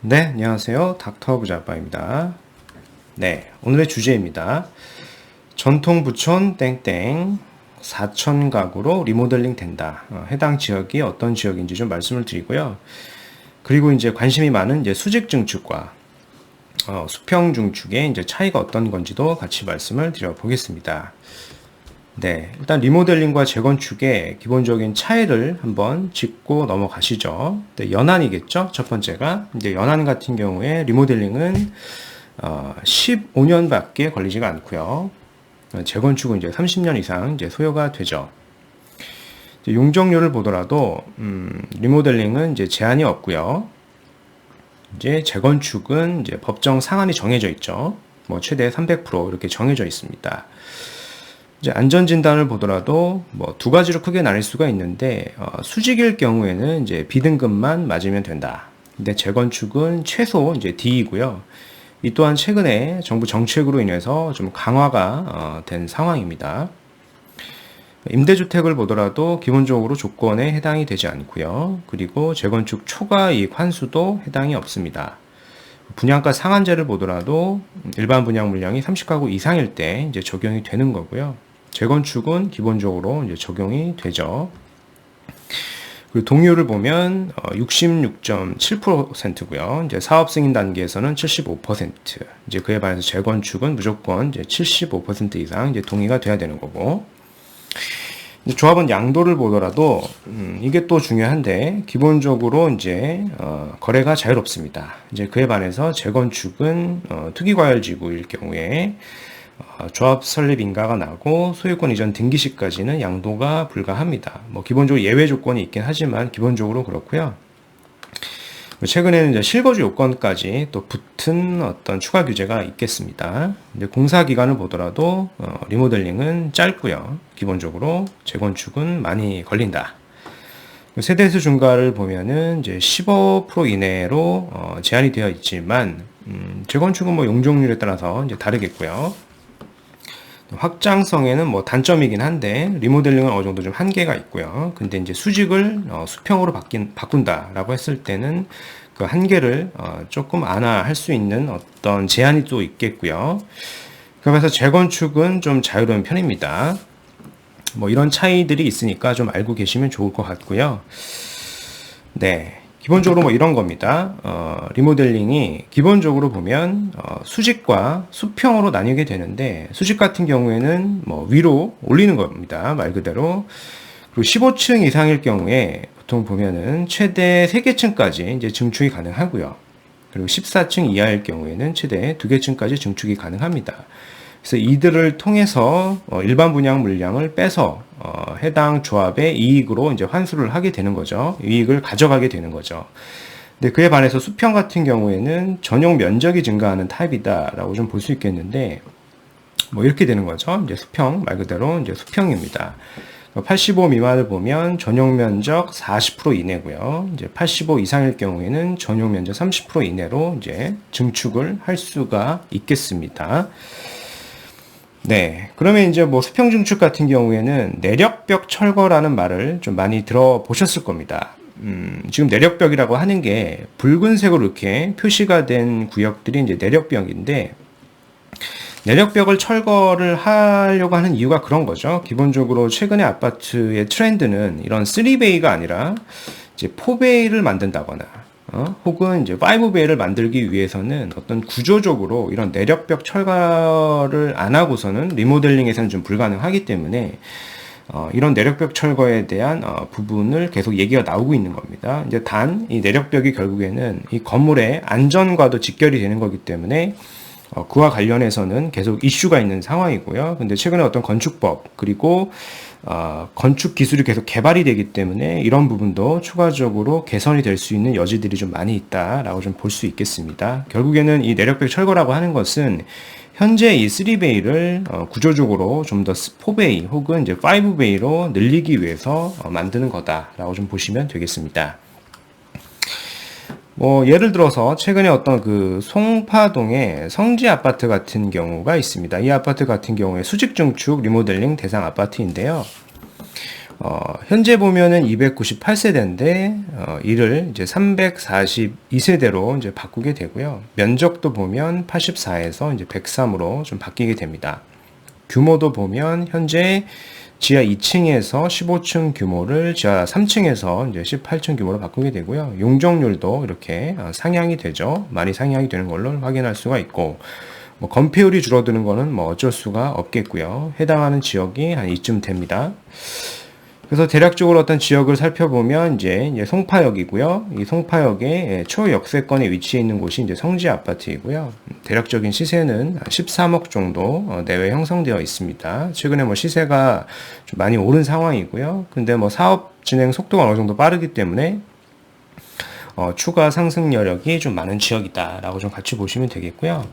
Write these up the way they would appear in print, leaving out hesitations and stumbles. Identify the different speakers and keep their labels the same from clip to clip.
Speaker 1: 네, 안녕하세요. 닥터 부자빠입니다. 네, 오늘의 주제입니다. 전통 부촌 땡땡 4천 가구로 리모델링 된다. 해당 지역이 어떤 지역인지 좀 말씀을 드리고요. 그리고 이제 관심이 많은 이제 수직 증축과 수평 증축의 이제 차이가 어떤 건지도 같이 말씀을 드려보겠습니다. 네, 일단 리모델링과 재건축의 기본적인 차이를 한번 짚고 넘어가시죠. 네, 연한이겠죠. 첫 번째가 이제 연한 같은 경우에 리모델링은 15년밖에 걸리지가 않고요. 재건축은 이제 30년 이상 이제 소요가 되죠. 용적률을 보더라도 리모델링은 이제 제한이 없고요. 이제 재건축은 이제 법정 상한이 정해져 있죠. 뭐 최대 300% 이렇게 정해져 있습니다. 이제 안전진단을 보더라도 뭐 두 가지로 크게 나뉠 수가 있는데 수직일 경우에는 이제 B등급만 맞으면 된다. 근데 재건축은 최소 이제 D이고요. 이 또한 최근에 정부 정책으로 인해서 좀 강화가 된 상황입니다. 임대주택을 보더라도 기본적으로 조건에 해당이 되지 않고요. 그리고 재건축 초과 이익 환수도 해당이 없습니다. 분양가 상한제를 보더라도 일반 분양 물량이 30가구 이상일 때 이제 적용이 되는 거고요. 재건축은 기본적으로 이제 적용이 되죠. 그리고 동의율을 보면 66.7%고요. 이제 사업 승인 단계에서는 75%. 이제 그에 반해서 재건축은 무조건 이제 75% 이상 이제 동의가 돼야 되는 거고. 조합원 양도를 보더라도 이게 또 중요한데 기본적으로 이제 거래가 자유롭습니다. 이제 그에 반해서 재건축은 투기과열지구일 경우에 조합 설립 인가가 나고 소유권 이전 등기 시까지는 양도가 불가합니다. 뭐 기본적으로 예외 조건이 있긴 하지만 기본적으로 그렇고요. 최근에는 이제 실거주 요건까지 또 붙은 어떤 추가 규제가 있겠습니다. 이제 공사 기간을 보더라도 리모델링은 짧고요. 기본적으로 재건축은 많이 걸린다. 세대수 중과를 보면은 이제 15% 이내로 제한이 되어 있지만 재건축은 뭐 용적률에 따라서 이제 다르겠고요. 확장성에는 뭐 단점이긴 한데 리모델링은 어느 정도 좀 한계가 있고요. 근데 이제 수직을 수평으로 바꾼다라고 했을 때는 그 한계를 조금 완화할 수 있는 어떤 제한이 또 있겠고요. 그래서 재건축은 좀 자유로운 편입니다. 뭐 이런 차이들이 있으니까 좀 알고 계시면 좋을 것 같고요. 네. 기본적으로 뭐 이런 겁니다. 리모델링이 기본적으로 보면 수직과 수평으로 나뉘게 되는데 수직 같은 경우에는 뭐 위로 올리는 겁니다. 말 그대로. 그리고 15층 이상일 경우에 보통 보면은 최대 3개 층까지 이제 증축이 가능하고요. 그리고 14층 이하일 경우에는 최대 2개 층까지 증축이 가능합니다. 그래서 이들을 통해서 일반 분양 물량을 빼서 해당 조합의 이익으로 이제 환수를 하게 되는 거죠. 이익을 가져가게 되는 거죠. 근데 그에 반해서 수평 같은 경우에는 전용 면적이 증가하는 타입이다라고 좀 볼 수 있겠는데 뭐 이렇게 되는 거죠. 이제 수평 말 그대로 이제 수평입니다. 85 미만을 보면 전용 면적 40% 이내고요. 이제 85 이상일 경우에는 전용 면적 30% 이내로 이제 증축을 할 수가 있겠습니다. 네. 그러면 이제 뭐 수평 증축 같은 경우에는 내력벽 철거라는 말을 좀 많이 들어보셨을 겁니다. 지금 내력벽이라고 하는 게 붉은색으로 이렇게 표시가 된 구역들이 이제 내력벽인데, 내력벽을 철거를 하려고 하는 이유가 그런 거죠. 기본적으로 최근에 아파트의 트렌드는 이런 3베이가 아니라 이제 4베이를 만든다거나, 혹은 이제 5베이를 만들기 위해서는 어떤 구조적으로 이런 내력벽 철거를 안 하고서는 리모델링에서는 좀 불가능하기 때문에 이런 내력벽 철거에 대한 부분을 계속 얘기가 나오고 있는 겁니다. 이제 단 이 내력벽이 결국에는 이 건물의 안전과도 직결이 되는 거기 때문에 그와 관련해서는 계속 이슈가 있는 상황이고요. 근데 최근에 어떤 건축법 그리고 건축 기술이 계속 개발이 되기 때문에 이런 부분도 추가적으로 개선이 될 수 있는 여지들이 좀 많이 있다라고 좀 볼 수 있겠습니다. 결국에는 이 내력벽 철거라고 하는 것은 현재 이 3베이를 구조적으로 좀 더 4베이 혹은 이제 5베이로 늘리기 위해서 만드는 거다라고 좀 보시면 되겠습니다. 뭐 예를 들어서 최근에 어떤 그 송파동의 성지 아파트 같은 경우가 있습니다. 이 아파트 같은 경우에 수직 증축 리모델링 대상 아파트인데요. 현재 보면은 298세대인데, 이를 이제 342세대로 이제 바꾸게 되고요. 면적도 보면 84에서 이제 103으로 좀 바뀌게 됩니다. 규모도 보면 현재 지하 2층에서 15층 규모를 지하 3층에서 이제 18층 규모로 바꾸게 되고요. 용적률도 이렇게 상향이 되죠. 많이 상향이 되는 걸로 확인할 수가 있고, 뭐 건폐율이 줄어드는 거는 뭐 어쩔 수가 없겠고요. 해당하는 지역이 한 이쯤 됩니다. 그래서 대략적으로 어떤 지역을 살펴보면 이제 송파역이고요. 이 송파역의 초역세권에 위치해 있는 곳이 이제 성지 아파트이고요. 대략적인 시세는 13억 정도 내외 형성되어 있습니다. 최근에 뭐 시세가 좀 많이 오른 상황이고요. 근데 뭐 사업 진행 속도가 어느 정도 빠르기 때문에 추가 상승 여력이 좀 많은 지역이다라고 좀 같이 보시면 되겠고요.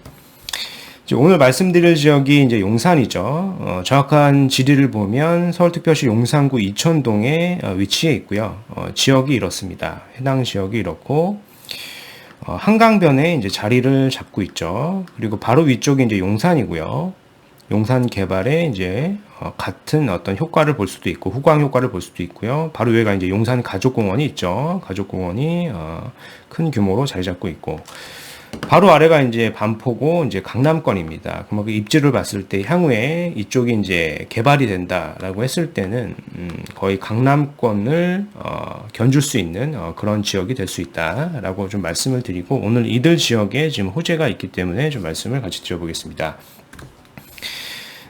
Speaker 1: 오늘 말씀드릴 지역이 이제 용산이죠. 정확한 지리를 보면 서울특별시 용산구 이천동에 위치해 있고요. 지역이 이렇습니다. 해당 지역이 이렇고, 한강변에 이제 자리를 잡고 있죠. 그리고 바로 위쪽이 이제 용산이고요. 용산 개발에 이제 같은 어떤 효과를 볼 수도 있고, 후광 효과를 볼 수도 있고요. 바로 위에가 이제 용산 가족공원이 있죠. 가족공원이 큰 규모로 자리 잡고 있고, 바로 아래가 이제 반포고 이제 강남권입니다. 그럼 그 입지를 봤을 때 향후에 이쪽이 이제 개발이 된다라고 했을 때는 거의 강남권을 견줄 수 있는 그런 지역이 될 수 있다라고 좀 말씀을 드리고, 오늘 이들 지역에 지금 호재가 있기 때문에 좀 말씀을 같이 드려보겠습니다.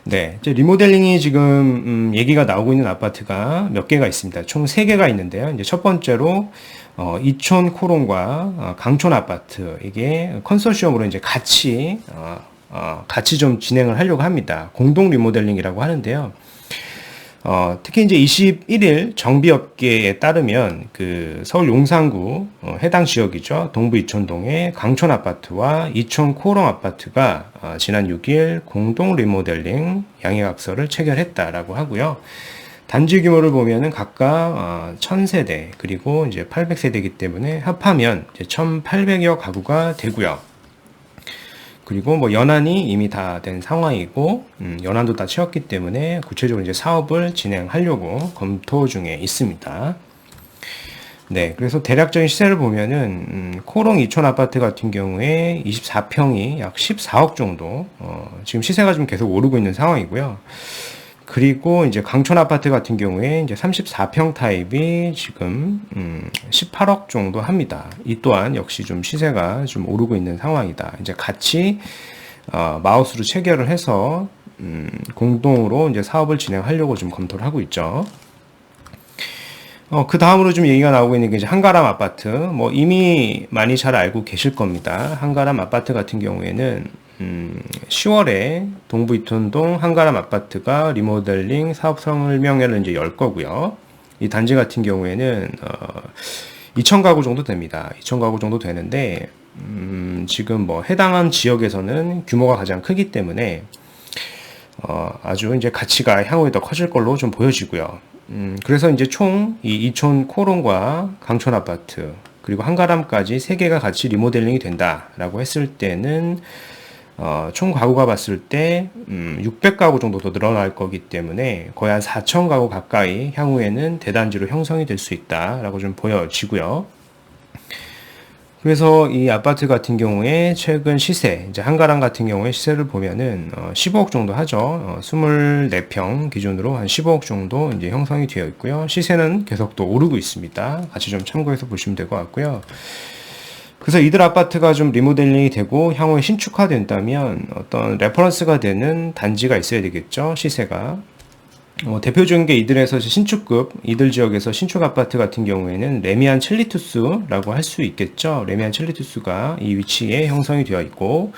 Speaker 1: 네, 이제 리모델링이 지금 얘기가 나오고 있는 아파트가 몇 개가 있습니다. 총 3개가 있는데요. 이제 첫 번째로 이촌 코롱과 강촌 아파트, 이게 컨소시엄으로 이제 같이 좀 진행을 하려고 합니다. 공동 리모델링이라고 하는데요. 특히 이제 21일 정비업계에 따르면 그 서울 용산구 해당 지역이죠. 동부 이촌동의 강촌 아파트와 이촌 코롱 아파트가 지난 6일 공동 리모델링 양해각서를 체결했다라고 하고요. 단지 규모를 보면은 각각 1000세대 그리고 이제 800세대이기 때문에 합하면 이제 1800여 가구가 되고요. 그리고 뭐 연한이 이미 다 된 상황이고, 연한도 다 채웠기 때문에 구체적으로 이제 사업을 진행하려고 검토 중에 있습니다. 네, 그래서 대략적인 시세를 보면은 코롱 이촌 아파트 같은 경우에 24평이 약 14억 정도, 지금 시세가 좀 계속 오르고 있는 상황이고요. 그리고 이제 강촌 아파트 같은 경우에 이제 34평 타입이 지금 18억 정도 합니다. 이 또한 역시 좀 시세가 좀 오르고 있는 상황이다. 이제 같이 마우스로 체결을 해서 공동으로 이제 사업을 진행하려고 좀 검토를 하고 있죠. 그 다음으로 좀 얘기가 나오고 있는 게 이제 한가람 아파트. 뭐 이미 많이 잘 알고 계실 겁니다. 한가람 아파트 같은 경우에는 10월에 동부 이촌동 한가람 아파트가 리모델링 사업 설명회를 이제 열 거고요. 이 단지 같은 경우에는 2,000가구 정도 됩니다. 2,000가구 정도 되는데 지금 뭐 해당한 지역에서는 규모가 가장 크기 때문에 아주 이제 가치가 향후에 더 커질 걸로 좀 보여지고요. 그래서 이제 총 이 이촌 코롱과 강촌 아파트 그리고 한가람까지 3개가 같이 리모델링이 된다라고 했을 때는 총 가구가 봤을 때 600가구 정도 더 늘어날 거기 때문에 거의 한 4,000가구 가까이 향후에는 대단지로 형성이 될 수 있다라고 좀 보여지고요. 그래서 이 아파트 같은 경우에 최근 시세, 이제 한가람 같은 경우에 시세를 보면은 15억 정도 하죠. 24평 기준으로 한 15억 정도 이제 형성이 되어 있고요. 시세는 계속 또 오르고 있습니다. 같이 좀 참고해서 보시면 될 것 같고요. 그래서 이들 아파트가 좀 리모델링이 되고 향후에 신축화된다면 어떤 레퍼런스가 되는 단지가 있어야 되겠죠. 시세가. 대표적인 게 이들에서 신축급, 이들 지역에서 신축 아파트 같은 경우에는 레미안 첼리투스라고 할 수 있겠죠. 레미안 첼리투스가 이 위치에 형성이 되어 있고,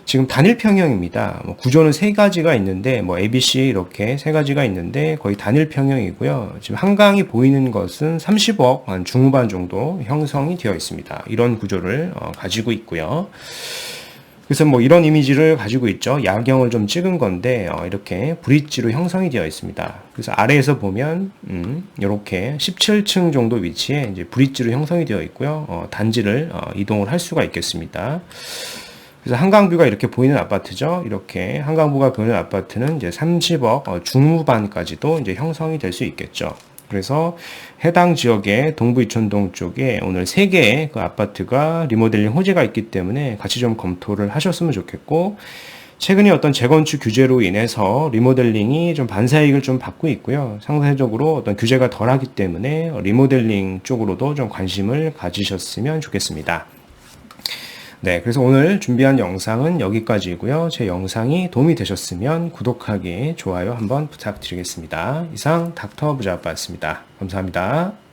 Speaker 1: 지금 단일 평형입니다. 구조는 3가지가 있는데, ABC 이렇게 3가지가 있는데, 거의 단일 평형이고요. 지금 한강이 보이는 것은 30억 한 중후반 정도 형성이 되어 있습니다. 이런 구조를 가지고 있고요. 그래서 뭐 이런 이미지를 가지고 있죠. 야경을 좀 찍은 건데 이렇게 브릿지로 형성이 되어 있습니다. 그래서 아래에서 보면 이렇게 17층 정도 위치에 이제 브릿지로 형성이 되어 있고요. 단지를 이동을 할 수가 있겠습니다. 그래서 한강뷰가 이렇게 보이는 아파트죠. 이렇게 한강뷰가 보이는 아파트는 이제 30억 중후반까지도 이제 형성이 될 수 있겠죠. 그래서 해당 지역의 동부 이촌동 쪽에 오늘 3개의 그 아파트가 리모델링 호재가 있기 때문에 같이 좀 검토를 하셨으면 좋겠고, 최근에 어떤 재건축 규제로 인해서 리모델링이 좀 반사이익을 좀 받고 있고요. 상대적으로 어떤 규제가 덜하기 때문에 리모델링 쪽으로도 좀 관심을 가지셨으면 좋겠습니다. 네, 그래서 오늘 준비한 영상은 여기까지이고요. 제 영상이 도움이 되셨으면 구독하기, 좋아요 한번 부탁드리겠습니다. 이상 닥터 부자아빠였습니다. 감사합니다.